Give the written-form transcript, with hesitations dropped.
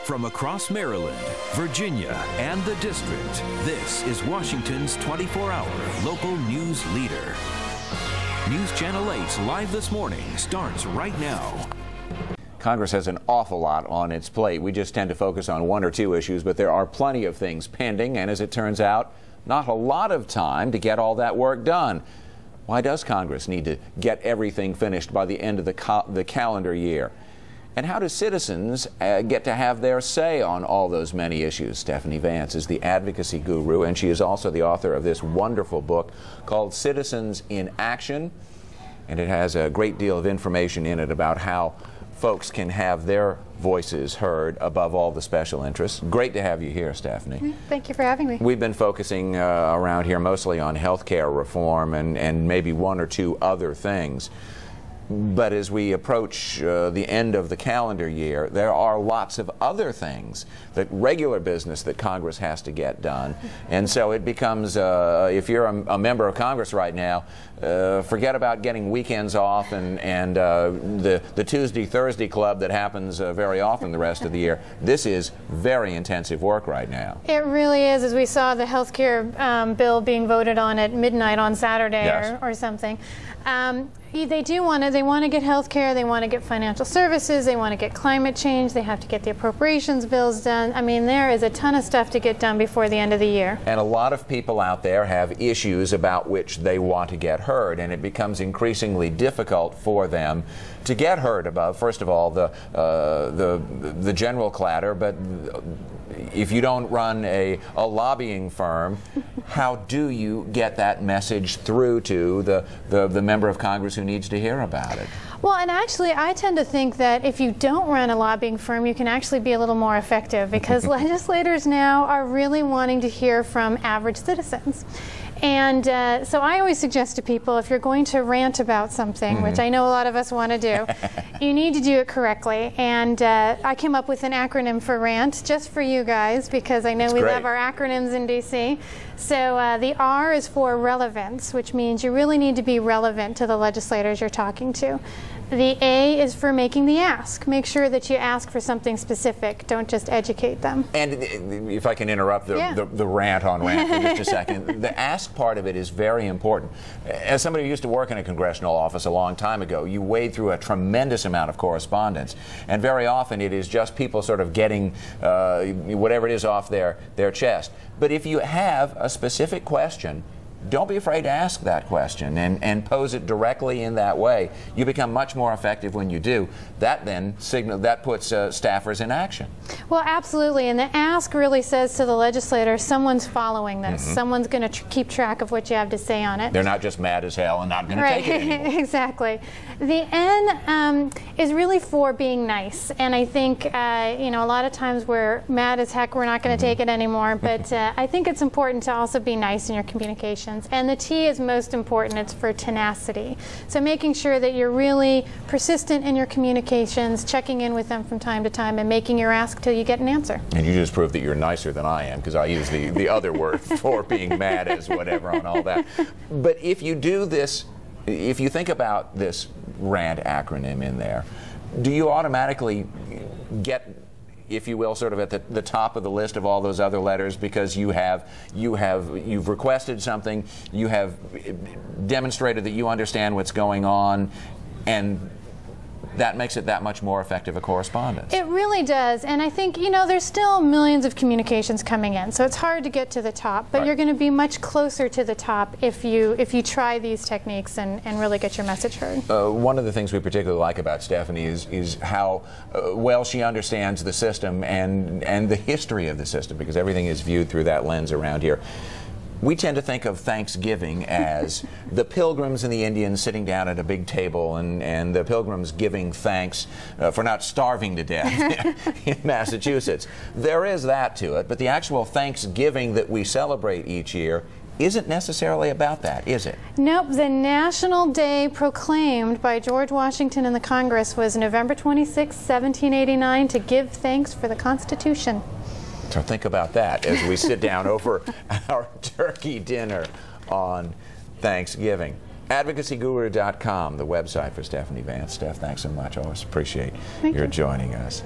From across Maryland, Virginia, and the District, this is Washington's 24-hour local news leader. News Channel 8's Live This Morning starts right now. Congress has an awful lot on its plate. We just tend to focus on one or two issues, but there are plenty of things pending, and as it turns out, not a lot of time to get all that work done. Why does Congress need to get everything finished by the end of the calendar year? And how do citizens get to have their say on all those many issues? Stephanie Vance is the advocacy guru, and she is also the author of this wonderful book called Citizens in Action. And it has a great deal of information in it about how folks can have their voices heard above all the special interests. Great to have you here, Stephanie. Thank you for having me. We've been focusing around here mostly on health care reform and maybe one or two other things. But as we approach the end of the calendar year, there are lots of other things, that regular business that Congress has to get done. And so it becomes, if you're a member of Congress right now, forget about getting weekends off and the Tuesday-Thursday club that happens very often the rest of the year. This is very intensive work right now. It really is, as we saw the health care bill being voted on at midnight on Saturday. Yes. or something. They want to get health care, they want to get financial services, they want to get climate change, they have to get the appropriations bills done. I mean, there is a ton of stuff to get done before the end of the year. And a lot of people out there have issues about which they want to get heard, and it becomes increasingly difficult for them to get heard about, first of all, the general clatter, but if you don't run a lobbying firm, how do you get that message through to the member of Congress who needs to hear about it? Well, and actually, I tend to think that if you don't run a lobbying firm, you can actually be a little more effective, because legislators now are really wanting to hear from average citizens. And so I always suggest to people, if you're going to rant about something, which I know a lot of us want to do, you need to do it correctly. And I came up with an acronym for RANT, just for you guys, because I know we love our acronyms in D.C. So the R is for relevance, which means you really need to be relevant to the legislators you're talking to. The A is for making the ask. Make sure that you ask for something specific. Don't just educate them. And if I can interrupt the rant on rant for just a second, the ask part of it is very important. As somebody who used to work in a congressional office a long time ago, you wade through a tremendous amount of correspondence, and very often it is just people sort of getting whatever it is off their chest. But if you have a specific question, don't be afraid to ask that question and pose it directly in that way. You become much more effective when you do. That then puts staffers in action. Well, absolutely. And the ask really says to the legislator, someone's following this. Someone's going to keep track of what you have to say on it. They're not just mad as hell and not going to take it anymore. Exactly. The N is really for being nice. And I think, you know, a lot of times we're mad as heck, we're not going to take it anymore. But I think it's important to also be nice in your communications. And the T is most important. It's for tenacity. So making sure that you're really persistent in your communications, checking in with them from time to time, and making your ask till you get an answer. And you just proved that you're nicer than I am, because I use the other word for being mad as whatever on all that. But if you do this, if you think about this RANT acronym in there, do you automatically get, if you will, sort of at the top of the list of all those other letters, because you've requested something, you have demonstrated that you understand what's going on, and that makes it that much more effective a correspondence? It really does. And I think, you know, there's still millions of communications coming in, so it's hard to get to the top, but you're going to be much closer to the top if you try these techniques and really get your message heard. One of the things we particularly like about Stephanie is how well she understands the system and the history of the system, because everything is viewed through that lens around here. We tend to think of Thanksgiving as the Pilgrims and the Indians sitting down at a big table and the Pilgrims giving thanks for not starving to death in Massachusetts. There is that to it, but the actual Thanksgiving that we celebrate each year isn't necessarily about that, is it? Nope. The national day proclaimed by George Washington and the Congress was November 26, 1789, to give thanks for the Constitution. So think about that as we sit down over our turkey dinner on Thanksgiving. AdvocacyGuru.com, the website for Stephanie Vance. Steph, thanks so much. Always appreciate your joining us.